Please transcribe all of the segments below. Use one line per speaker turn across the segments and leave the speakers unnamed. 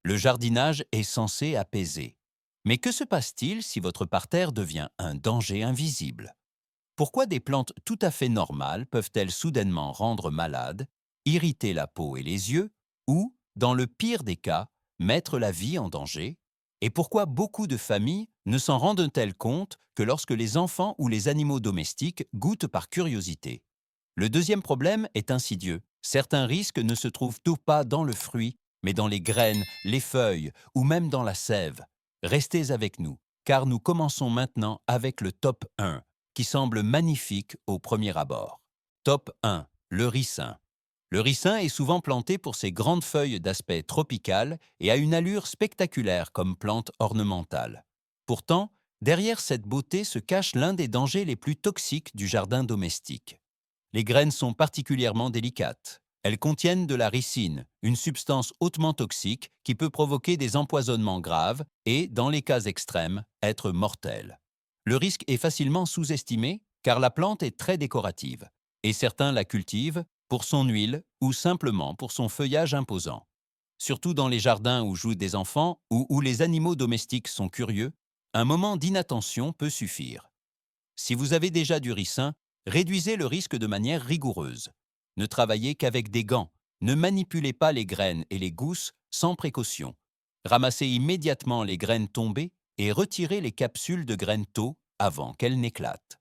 Le jardinage est censé apaiser. Mais que se passe-t-il si votre parterre devient un danger invisible? Pourquoi des plantes tout à fait normales peuvent-elles soudainement rendre malade, irriter la peau et les yeux, ou, dans le pire des cas, mettre la vie en danger? Et pourquoi beaucoup de familles ne s'en rendent-elles compte que lorsque les enfants ou les animaux domestiques goûtent par curiosité? Le deuxième problème est insidieux. Certains risques ne se trouvent tout pas dans le fruit, mais dans les graines, les feuilles ou même dans la sève. Restez avec nous, car nous commençons maintenant avec le top 1, qui semble magnifique au premier abord. Top 1. Le ricin. Le ricin est souvent planté pour ses grandes feuilles d'aspect tropical et a une allure spectaculaire comme plante ornementale. Pourtant, derrière cette beauté se cache l'un des dangers les plus toxiques du jardin domestique. Les graines sont particulièrement délicates. Elles contiennent de la ricine, une substance hautement toxique qui peut provoquer des empoisonnements graves et, dans les cas extrêmes, être mortelle. Le risque est facilement sous-estimé car la plante est très décorative et certains la cultivent pour son huile ou simplement pour son feuillage imposant. Surtout dans les jardins où jouent des enfants ou où les animaux domestiques sont curieux, un moment d'inattention peut suffire. Si vous avez déjà du ricin, réduisez le risque de manière rigoureuse. Ne travaillez qu'avec des gants. Ne manipulez pas les graines et les gousses sans précaution. Ramassez immédiatement les graines tombées et retirez les capsules de graines tôt avant qu'elles n'éclatent.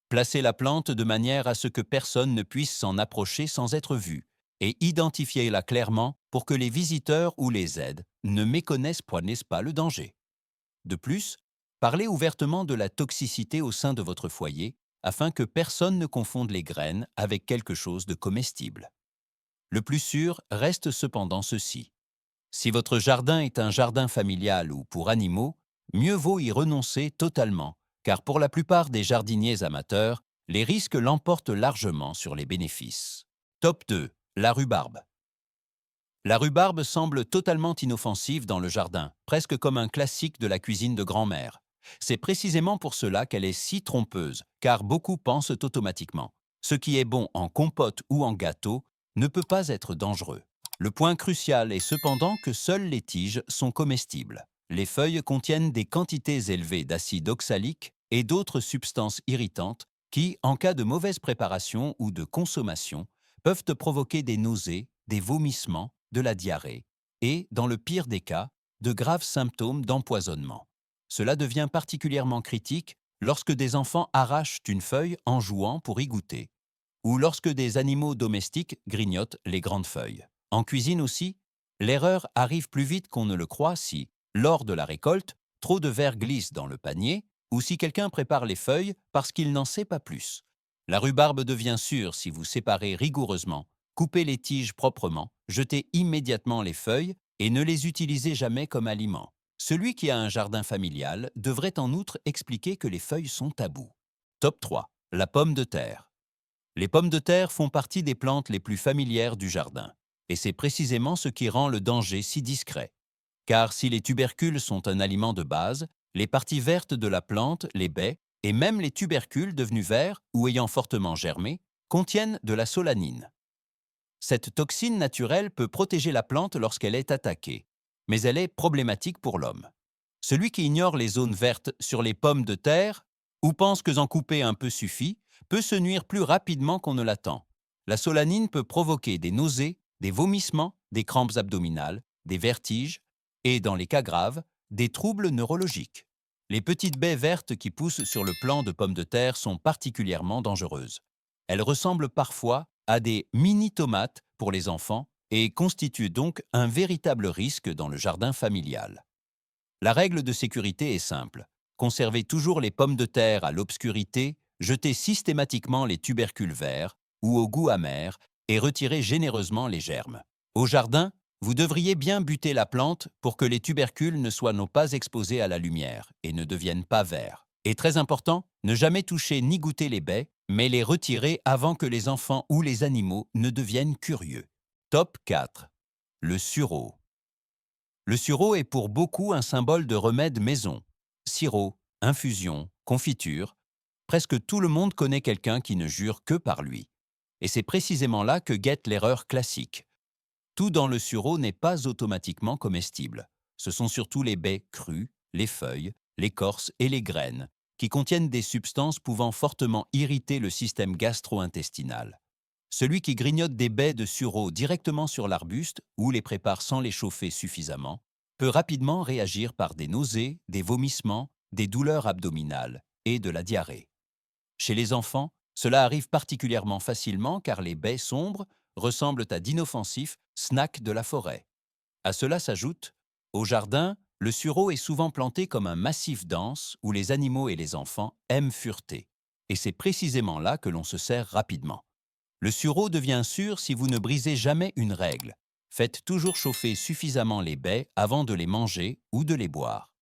Placez la plante de manière à ce que personne ne puisse s'en approcher sans être vu et identifiez-la clairement pour que les visiteurs ou les aides ne méconnaissent point, n'est-ce pas, le danger. De plus, parlez ouvertement de la toxicité au sein de votre foyer afin que personne ne confonde les graines avec quelque chose de comestible. Le plus sûr reste cependant ceci. Si votre jardin est un jardin familial ou pour animaux, mieux vaut y renoncer totalement, car pour la plupart des jardiniers amateurs, les risques l'emportent largement sur les bénéfices. Top 2. La rhubarbe. La rhubarbe semble totalement inoffensive dans le jardin, presque comme un classique de la cuisine de grand-mère. C'est précisément pour cela qu'elle est si trompeuse, car beaucoup pensent automatiquement. Ce qui est bon en compote ou en gâteau ne peut pas être dangereux. Le point crucial est cependant que seules les tiges sont comestibles. Les feuilles contiennent des quantités élevées d'acide oxalique et d'autres substances irritantes qui, en cas de mauvaise préparation ou de consommation, peuvent provoquer des nausées, des vomissements, de la diarrhée et, dans le pire des cas, de graves symptômes d'empoisonnement. Cela devient particulièrement critique lorsque des enfants arrachent une feuille en jouant pour y goûter, ou lorsque des animaux domestiques grignotent les grandes feuilles. En cuisine aussi, l'erreur arrive plus vite qu'on ne le croit si, lors de la récolte, trop de verre glisse dans le panier ou si quelqu'un prépare les feuilles parce qu'il n'en sait pas plus. La rhubarbe devient sûre si vous séparez rigoureusement, coupez les tiges proprement, jetez immédiatement les feuilles et ne les utilisez jamais comme aliment. Celui qui a un jardin familial devrait en outre expliquer que les feuilles sont tabous. Top 3. La pomme de terre. Les pommes de terre font partie des plantes les plus familières du jardin. Et c'est précisément ce qui rend le danger si discret. Car si les tubercules sont un aliment de base, les parties vertes de la plante, les baies, et même les tubercules devenus verts ou ayant fortement germé, contiennent de la solanine. Cette toxine naturelle peut protéger la plante lorsqu'elle est attaquée, mais elle est problématique pour l'homme. Celui qui ignore les zones vertes sur les pommes de terre ou pense que en couper un peu suffit, peut se nuire plus rapidement qu'on ne l'attend. La solanine peut provoquer des nausées, des vomissements, des crampes abdominales, des vertiges et, dans les cas graves, des troubles neurologiques. Les petites baies vertes qui poussent sur le plant de pommes de terre sont particulièrement dangereuses. Elles ressemblent parfois à des mini-tomates pour les enfants et constituent donc un véritable risque dans le jardin familial. La règle de sécurité est simple. Conservez toujours les pommes de terre à l'obscurité, jetez systématiquement les tubercules verts ou au goût amer et retirez généreusement les germes. Au jardin, vous devriez bien buter la plante pour que les tubercules ne soient non pas exposés à la lumière et ne deviennent pas verts. Et très important, ne jamais toucher ni goûter les baies, mais les retirer avant que les enfants ou les animaux ne deviennent curieux. Top 4. Le sureau. Le sureau est pour beaucoup un symbole de remède maison. Sirop, infusion, confiture, presque tout le monde connaît quelqu'un qui ne jure que par lui. Et c'est précisément là que guette l'erreur classique. Tout dans le sureau n'est pas automatiquement comestible. Ce sont surtout les baies crues, les feuilles, l'écorce et les graines, qui contiennent des substances pouvant fortement irriter le système gastro-intestinal. Celui qui grignote des baies de sureau directement sur l'arbuste ou les prépare sans les chauffer suffisamment peut rapidement réagir par des nausées, des vomissements, des douleurs abdominales et de la diarrhée. Chez les enfants, cela arrive particulièrement facilement car les baies sombres ressemblent à d'inoffensifs snacks de la forêt. À cela s'ajoute, au jardin, le sureau est souvent planté comme un massif dense où les animaux et les enfants aiment fureter. Et c'est précisément là que l'on se sert rapidement. Le sureau devient sûr si vous ne brisez jamais une règle. Faites toujours chauffer suffisamment les baies avant de les manger ou de les boire.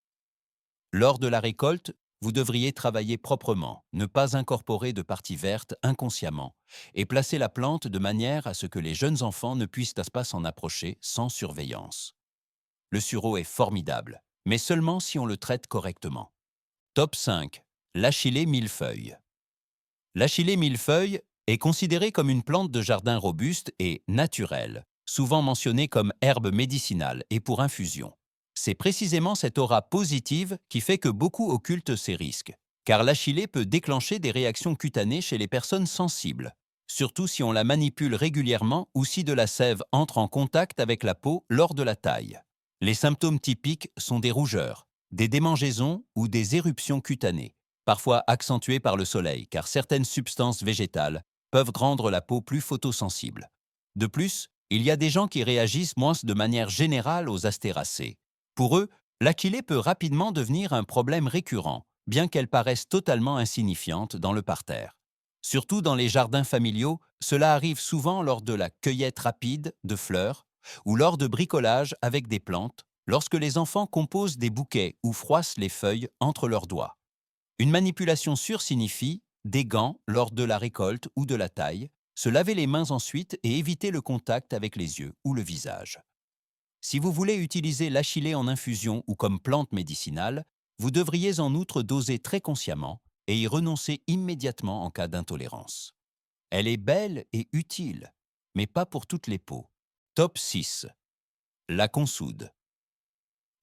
Lors de la récolte, vous devriez travailler proprement, ne pas incorporer de parties vertes inconsciemment et placer la plante de manière à ce que les jeunes enfants ne puissent pas s'en approcher sans surveillance. Le sureau est formidable, mais seulement si on le traite correctement. Top 5. L'achillée millefeuille. L'achillée millefeuille est considérée comme une plante de jardin robuste et naturelle, souvent mentionnée comme herbe médicinale et pour infusion. C'est précisément cette aura positive qui fait que beaucoup occultent ces risques, car l'achillée peut déclencher des réactions cutanées chez les personnes sensibles, surtout si on la manipule régulièrement ou si de la sève entre en contact avec la peau lors de la taille. Les symptômes typiques sont des rougeurs, des démangeaisons ou des éruptions cutanées, parfois accentuées par le soleil, car certaines substances végétales peuvent rendre la peau plus photosensible. De plus, il y a des gens qui réagissent moins de manière générale aux astéracées. Pour eux, l'achillée peut rapidement devenir un problème récurrent, bien qu'elle paraisse totalement insignifiante dans le parterre. Surtout dans les jardins familiaux, cela arrive souvent lors de la cueillette rapide de fleurs ou lors de bricolage avec des plantes, lorsque les enfants composent des bouquets ou froissent les feuilles entre leurs doigts. Une manipulation sûre signifie des gants lors de la récolte ou de la taille, se laver les mains ensuite et éviter le contact avec les yeux ou le visage. Si vous voulez utiliser l'achillée en infusion ou comme plante médicinale, vous devriez en outre doser très consciemment et y renoncer immédiatement en cas d'intolérance. Elle est belle et utile, mais pas pour toutes les peaux. Top 6. La consoude.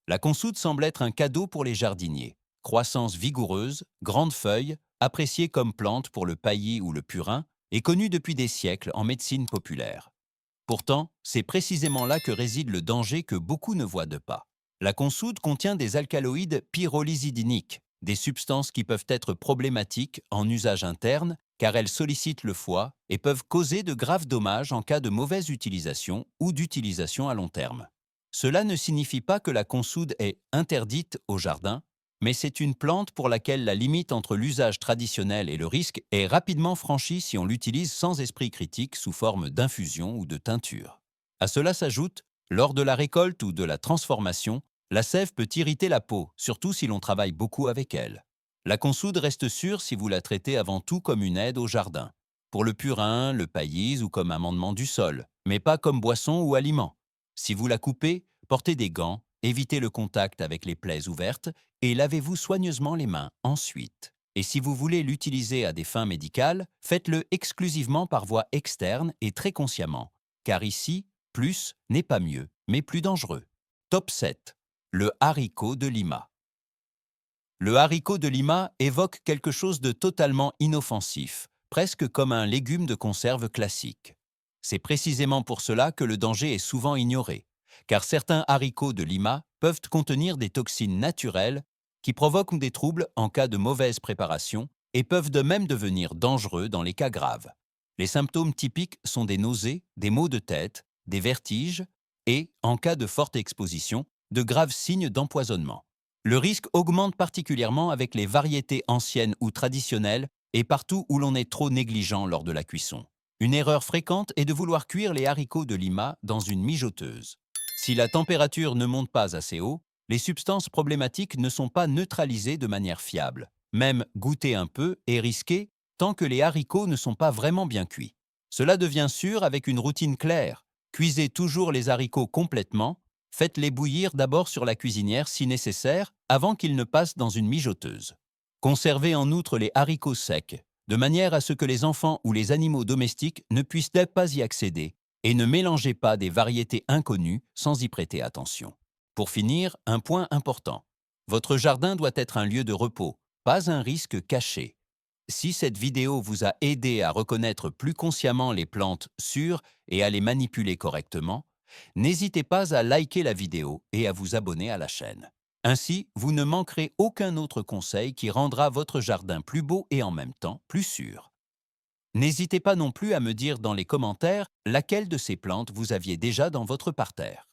La consoude semble être un cadeau pour les jardiniers. Croissance vigoureuse, grande feuille, appréciée comme plante pour le paillis ou le purin, et connue depuis des siècles en médecine populaire. Pourtant, c'est précisément là que réside le danger que beaucoup ne voient de pas. La consoude contient des alcaloïdes pyrrolizidiniques, des substances qui peuvent être problématiques en usage interne car elles sollicitent le foie et peuvent causer de graves dommages en cas de mauvaise utilisation ou d'utilisation à long terme. Cela ne signifie pas que la consoude est interdite au jardin, mais c'est une plante pour laquelle la limite entre l'usage traditionnel et le risque est rapidement franchie si on l'utilise sans esprit critique sous forme d'infusion ou de teinture. À cela s'ajoute, lors de la récolte ou de la transformation, la sève peut irriter la peau, surtout si l'on travaille beaucoup avec elle. La consoude reste sûre si vous la traitez avant tout comme une aide au jardin, pour le purin, le paillis ou comme amendement du sol, mais pas comme boisson ou aliment. Si vous la coupez, portez des gants, évitez le contact avec les plaies ouvertes et lavez-vous soigneusement les mains ensuite. Et si vous voulez l'utiliser à des fins médicales, faites-le exclusivement par voie externe et très consciemment, car ici, plus n'est pas mieux, mais plus dangereux. Top 7. Le haricot de Lima. Le haricot de Lima évoque quelque chose de totalement inoffensif, presque comme un légume de conserve classique. C'est précisément pour cela que le danger est souvent ignoré, car certains haricots de Lima peuvent contenir des toxines naturelles qui provoquent des troubles en cas de mauvaise préparation et peuvent de même devenir dangereux dans les cas graves. Les symptômes typiques sont des nausées, des maux de tête, des vertiges et, en cas de forte exposition, de graves signes d'empoisonnement. Le risque augmente particulièrement avec les variétés anciennes ou traditionnelles et partout où l'on est trop négligent lors de la cuisson. Une erreur fréquente est de vouloir cuire les haricots de Lima dans une mijoteuse. Si la température ne monte pas assez haut, les substances problématiques ne sont pas neutralisées de manière fiable. Même goûter un peu est risqué tant que les haricots ne sont pas vraiment bien cuits. Cela devient sûr avec une routine claire. Cuisez toujours les haricots complètement. Faites-les bouillir d'abord sur la cuisinière si nécessaire, avant qu'ils ne passent dans une mijoteuse. Conservez en outre les haricots secs, de manière à ce que les enfants ou les animaux domestiques ne puissent pas y accéder, Et ne mélangez pas des variétés inconnues sans y prêter attention. Pour finir, un point important. Votre jardin doit être un lieu de repos, pas un risque caché. Si cette vidéo vous a aidé à reconnaître plus consciemment les plantes sûres et à les manipuler correctement, n'hésitez pas à liker la vidéo et à vous abonner à la chaîne. Ainsi, vous ne manquerez aucun autre conseil qui rendra votre jardin plus beau et en même temps plus sûr. N'hésitez pas non plus à me dire dans les commentaires laquelle de ces plantes vous aviez déjà dans votre parterre.